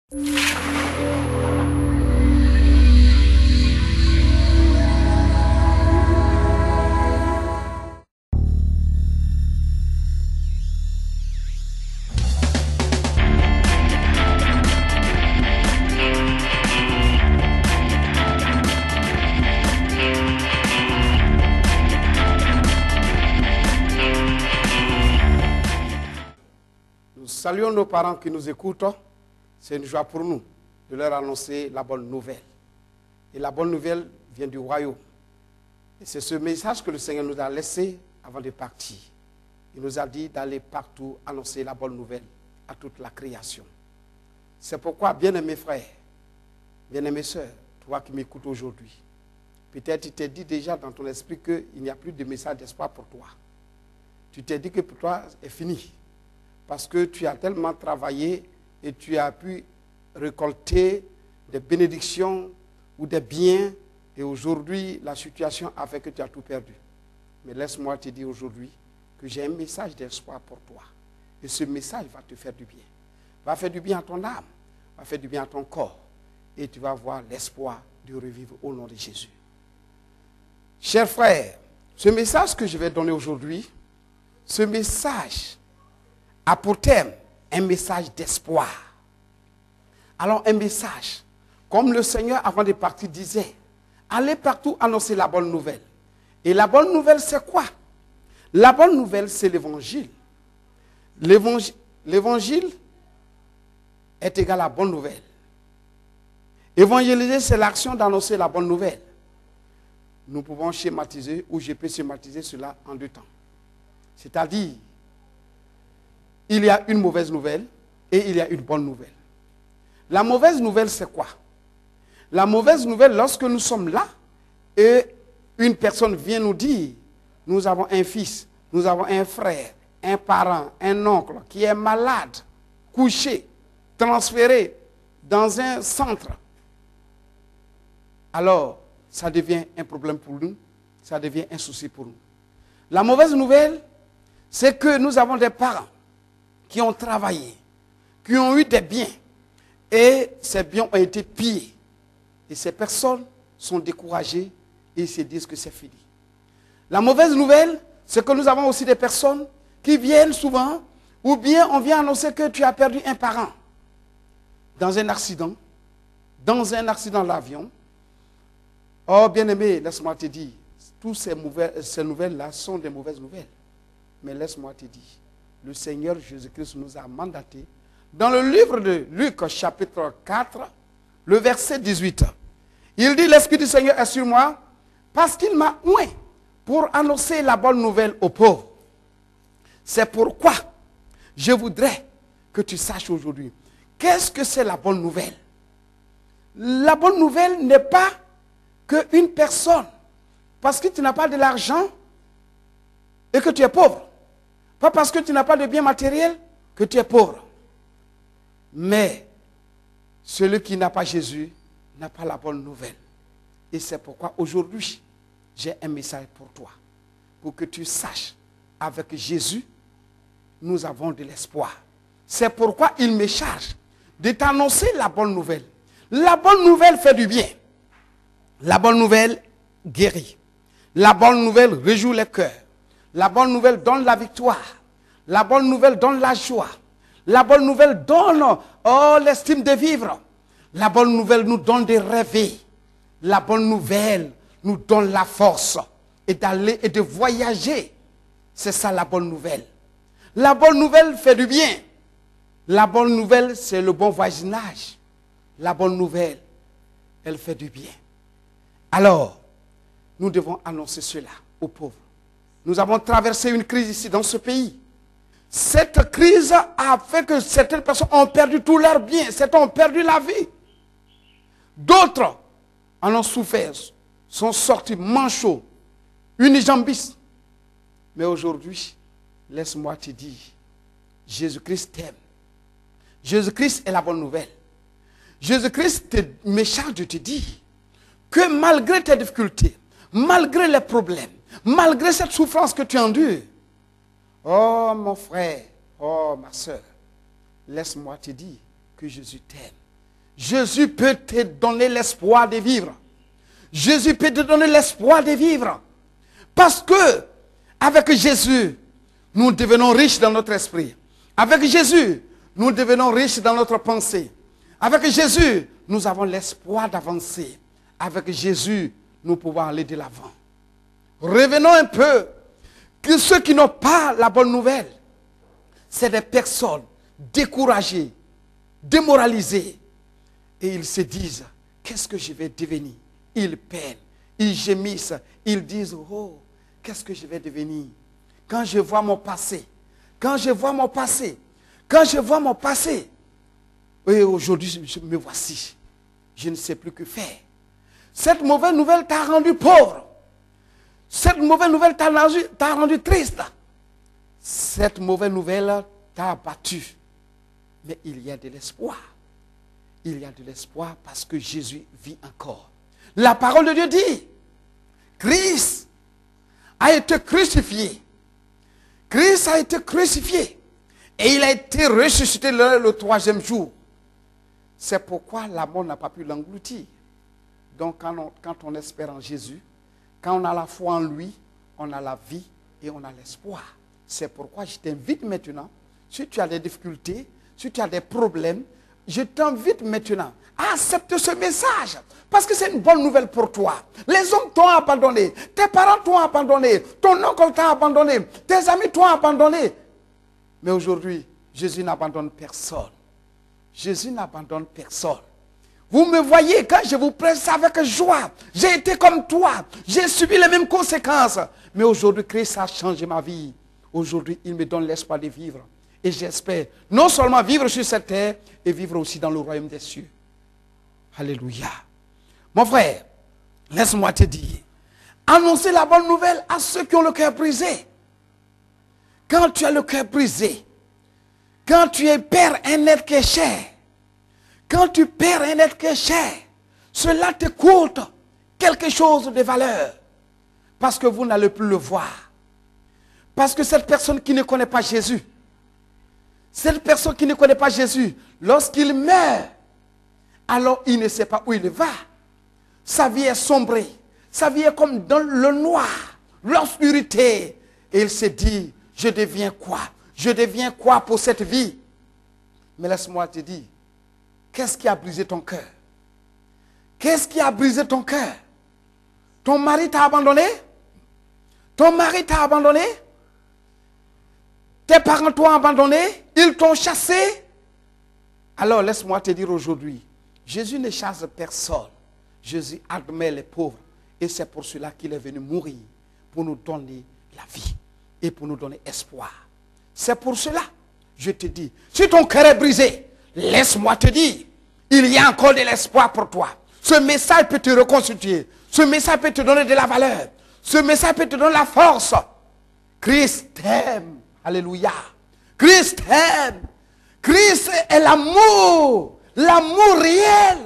Saluons nos parents qui nous écoutent. C'est une joie pour nous de leur annoncer la bonne nouvelle. Et la bonne nouvelle vient du royaume. Et c'est ce message que le Seigneur nous a laissé avant de partir. Il nous a dit d'aller partout annoncer la bonne nouvelle à toute la création. C'est pourquoi, bien-aimés frères, bien-aimées sœurs, toi qui m'écoutes aujourd'hui, peut-être tu t'es dit déjà dans ton esprit qu'il n'y a plus de message d'espoir pour toi. Tu t'es dit que pour toi, c'est fini. Parce que tu as tellement travaillé et tu as pu récolter des bénédictions ou des biens. Et aujourd'hui, la situation a fait que tu as tout perdu. Mais laisse-moi te dire aujourd'hui que j'ai un message d'espoir pour toi. Et ce message va te faire du bien. Va faire du bien à ton âme, va faire du bien à ton corps. Et tu vas avoir l'espoir de revivre au nom de Jésus. Chers frères, ce message que je vais donner aujourd'hui, ce message a pour thème un message d'espoir. Alors un message, comme le Seigneur avant de partir disait, allez partout annoncer la bonne nouvelle. Et la bonne nouvelle c'est quoi? La bonne nouvelle c'est l'évangile. L'évangile est égal à la bonne nouvelle. Évangéliser c'est l'action d'annoncer la bonne nouvelle. Nous pouvons schématiser ou je peux schématiser cela en deux temps. C'est-à-dire, il y a une mauvaise nouvelle et il y a une bonne nouvelle. La mauvaise nouvelle, c'est quoi? La mauvaise nouvelle, lorsque nous sommes là et une personne vient nous dire, nous avons un fils, nous avons un frère, un parent, un oncle qui est malade, couché, transféré dans un centre. Alors, ça devient un problème pour nous, ça devient un souci pour nous. La mauvaise nouvelle, c'est que nous avons des parents qui ont travaillé, qui ont eu des biens, et ces biens ont été pillés. Et ces personnes sont découragées et se disent que c'est fini. La mauvaise nouvelle, c'est que nous avons aussi des personnes qui viennent souvent, ou bien on vient annoncer que tu as perdu un parent dans un accident d'avion. Oh bien-aimé, laisse-moi te dire, toutes ces nouvelles-là sont des mauvaises nouvelles. Mais laisse-moi te dire, le Seigneur Jésus-Christ nous a mandaté dans le livre de Luc, chapitre 4, le verset 18. Il dit, l'Esprit du Seigneur est sur moi parce qu'il m'a oint pour annoncer la bonne nouvelle aux pauvres. C'est pourquoi je voudrais que tu saches aujourd'hui, qu'est-ce que c'est la bonne nouvelle? La bonne nouvelle n'est pas qu'une personne, parce que tu n'as pas de l'argent et que tu es pauvre. Pas parce que tu n'as pas de biens matériels que tu es pauvre. Mais celui qui n'a pas Jésus n'a pas la bonne nouvelle. Et c'est pourquoi aujourd'hui, j'ai un message pour toi. Pour que tu saches, avec Jésus, nous avons de l'espoir. C'est pourquoi il me charge de t'annoncer la bonne nouvelle. La bonne nouvelle fait du bien. La bonne nouvelle guérit. La bonne nouvelle réjouit les cœurs. La bonne nouvelle donne la victoire. La bonne nouvelle donne la joie. La bonne nouvelle donne l'estime de vivre. La bonne nouvelle nous donne de rêver. La bonne nouvelle nous donne la force et d'aller et de voyager. C'est ça la bonne nouvelle. La bonne nouvelle fait du bien. La bonne nouvelle, c'est le bon voisinage. La bonne nouvelle, elle fait du bien. Alors, nous devons annoncer cela aux pauvres. Nous avons traversé une crise ici dans ce pays. Cette crise a fait que certaines personnes ont perdu tous leurs biens, certains ont perdu la vie. D'autres en ont souffert, sont sortis manchots, unijambistes. Mais aujourd'hui, laisse-moi te dire, Jésus-Christ t'aime. Jésus-Christ est la bonne nouvelle. Jésus-Christ me charge de te dire que malgré tes difficultés, malgré les problèmes, malgré cette souffrance que tu endures, oh mon frère, oh ma soeur, laisse-moi te dire que Jésus t'aime. Jésus peut te donner l'espoir de vivre. Jésus peut te donner l'espoir de vivre. Parce que, avec Jésus, nous devenons riches dans notre esprit. Avec Jésus, nous devenons riches dans notre pensée. Avec Jésus, nous avons l'espoir d'avancer. Avec Jésus, nous pouvons aller de l'avant. Revenons un peu. Que ceux qui n'ont pas la bonne nouvelle, c'est des personnes découragées, démoralisées. Et ils se disent, qu'est-ce que je vais devenir? Ils peinent, ils gémissent, ils disent, oh, qu'est-ce que je vais devenir? Quand je vois mon passé, quand je vois mon passé, quand je vois mon passé, et aujourd'hui, me voici. Je ne sais plus que faire. Cette mauvaise nouvelle t'a rendu pauvre. Cette mauvaise nouvelle t'a rendu triste. Cette mauvaise nouvelle t'a abattu. Mais il y a de l'espoir. Il y a de l'espoir parce que Jésus vit encore. La parole de Dieu dit, Christ a été crucifié. Christ a été crucifié. Et il a été ressuscité le troisième jour. C'est pourquoi la mort n'a pas pu l'engloutir. Donc quand on espère en Jésus, quand on a la foi en lui, on a la vie et on a l'espoir. C'est pourquoi je t'invite maintenant, si tu as des difficultés, si tu as des problèmes, je t'invite maintenant à accepter ce message. Parce que c'est une bonne nouvelle pour toi. Les hommes t'ont abandonné, tes parents t'ont abandonné, ton oncle t'a abandonné, tes amis t'ont abandonné. Mais aujourd'hui, Jésus n'abandonne personne. Jésus n'abandonne personne. Vous me voyez, quand je vous presse avec joie, j'ai été comme toi, j'ai subi les mêmes conséquences. Mais aujourd'hui, Christ a changé ma vie. Aujourd'hui, il me donne l'espoir de vivre. Et j'espère non seulement vivre sur cette terre, et vivre aussi dans le royaume des cieux. Alléluia. Mon frère, laisse-moi te dire, annoncer la bonne nouvelle à ceux qui ont le cœur brisé. Quand tu as le cœur brisé, quand tu perds un être qui est cher, quand tu perds un être qui est cher, cela te coûte quelque chose de valeur. Parce que vous n'allez plus le voir. Parce que cette personne qui ne connaît pas Jésus, cette personne qui ne connaît pas Jésus, lorsqu'il meurt, alors il ne sait pas où il va. Sa vie est sombrée. Sa vie est comme dans le noir, l'obscurité. Et il se dit, je deviens quoi? Je deviens quoi pour cette vie? Mais laisse-moi te dire, qu'est-ce qui a brisé ton cœur? Qu'est-ce qui a brisé ton cœur? Ton mari t'a abandonné? Ton mari t'a abandonné? Tes parents t'ont abandonné? Ils t'ont chassé? Alors laisse-moi te dire aujourd'hui, Jésus ne chasse personne. Jésus admet les pauvres. Et c'est pour cela qu'il est venu mourir, pour nous donner la vie et pour nous donner espoir. C'est pour cela, je te dis, si ton cœur est brisé, laisse-moi te dire, il y a encore de l'espoir pour toi. Ce message peut te reconstituer. Ce message peut te donner de la valeur. Ce message peut te donner la force. Christ t'aime. Alléluia. Christ t'aime. Christ est l'amour. L'amour réel.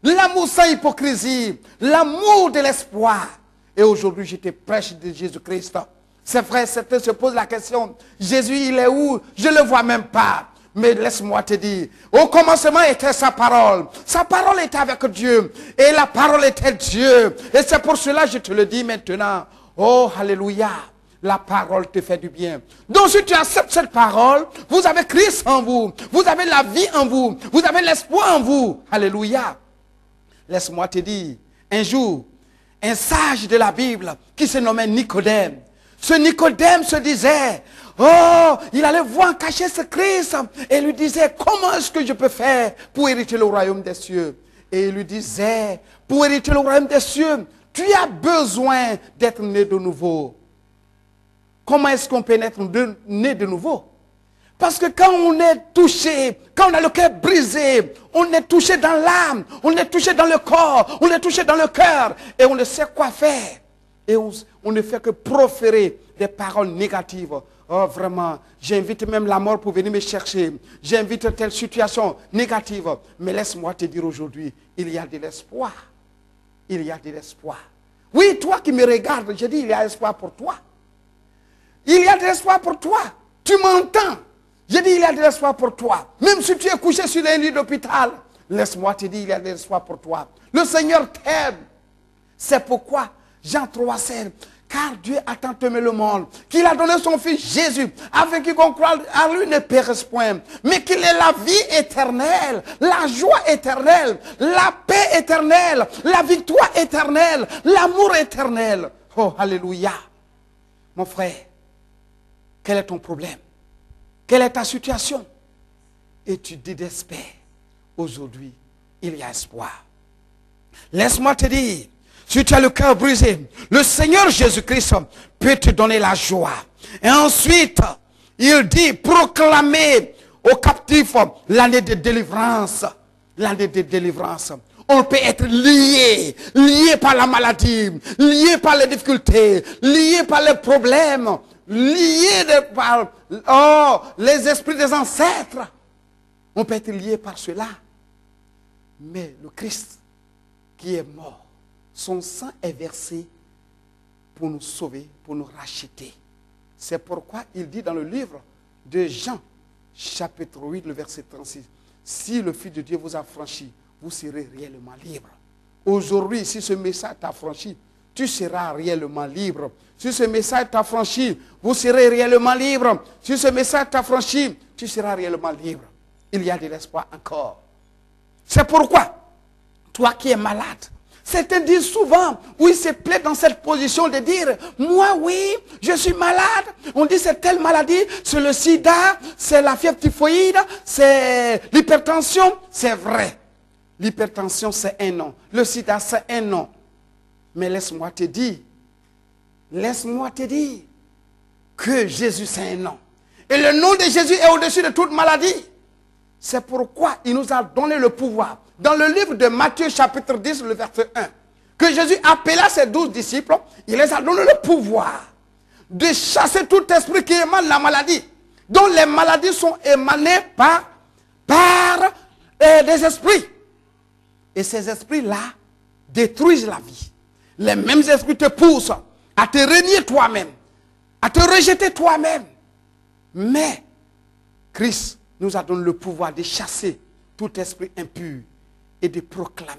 L'amour sans hypocrisie. L'amour de l'espoir. Et aujourd'hui, je te prêche de Jésus-Christ. C'est vrai, certains se posent la question, Jésus, il est où? Je ne le vois même pas. Mais laisse-moi te dire, au commencement était sa parole. Sa parole était avec Dieu. Et la parole était Dieu. Et c'est pour cela que je te le dis maintenant. Oh, alléluia. La parole te fait du bien. Donc si tu acceptes cette parole, vous avez Christ en vous. Vous avez la vie en vous. Vous avez l'espoir en vous. Alléluia. Laisse-moi te dire, un jour, un sage de la Bible qui se nommait Nicodème. Ce Nicodème se disait, oh, il allait voir cacher ce Christ et lui disait, comment est-ce que je peux faire pour hériter le royaume des cieux? Et il lui disait, pour hériter le royaume des cieux, tu as besoin d'être né de nouveau. Comment est-ce qu'on peut être né de nouveau? Parce que quand on est touché, quand on a le cœur brisé, on est touché dans l'âme, on est touché dans le corps, on est touché dans le cœur et on ne sait quoi faire. Et on ne fait que proférer des paroles négatives. Oh, vraiment, j'invite même la mort pour venir me chercher. J'invite telle situation négative. Mais laisse-moi te dire aujourd'hui, il y a de l'espoir. Il y a de l'espoir. Oui, toi qui me regardes, je dis, il y a espoir pour toi. Il y a de l'espoir pour toi. Tu m'entends? Je dis, il y a de l'espoir pour toi. Même si tu es couché sur un lit d'hôpital, laisse-moi te dire, il y a de l'espoir pour toi. Le Seigneur t'aime. C'est pourquoi Jean 3,16, car Dieu a tant aimé le monde, qu'il a donné son Fils Jésus, afin qu'il croit à lui ne périsse point, mais qu'il ait la vie éternelle, la joie éternelle, la paix éternelle, la victoire éternelle, l'amour éternel. Oh, alléluia. Mon frère, quel est ton problème? Quelle est ta situation? Et tu désespères. Aujourd'hui, il y a espoir. Laisse-moi te dire, si tu as le cœur brisé, le Seigneur Jésus-Christ peut te donner la joie. Et ensuite, il dit, proclamer aux captifs l'année de délivrance. L'année de délivrance. On peut être lié, lié par la maladie, lié par les difficultés, lié par les problèmes, lié par les esprits des ancêtres. On peut être lié par cela. Mais le Christ qui est mort, son sang est versé pour nous sauver, pour nous racheter. C'est pourquoi il dit dans le livre de Jean, chapitre 8, le verset 36, si le Fils de Dieu vous a franchi, vous serez réellement libre. Aujourd'hui, si ce message t'a franchi, tu seras réellement libre. Si ce message t'a franchi, vous serez réellement libre. Si ce message t'a franchi, tu seras réellement libre. Il y a de l'espoir encore. C'est pourquoi, toi qui es malade, certains disent souvent, oui, se plaît dans cette position de dire, moi, oui, je suis malade. On dit, c'est telle maladie, c'est le sida, c'est la fièvre typhoïde, c'est l'hypertension. C'est vrai. L'hypertension, c'est un nom. Le sida, c'est un nom. Mais laisse-moi te dire que Jésus, c'est un nom. Et le nom de Jésus est au-dessus de toute maladie. C'est pourquoi il nous a donné le pouvoir. Dans le livre de Matthieu, chapitre 10, le verset 1, que Jésus appela ses 12 disciples, il les a donné le pouvoir de chasser tout esprit qui émane la maladie. Dont les maladies sont émanées par des esprits. Et ces esprits-là détruisent la vie. Les mêmes esprits te poussent à te renier toi-même, à te rejeter toi-même. Mais Christ nous a donné le pouvoir de chasser tout esprit impur et de proclamer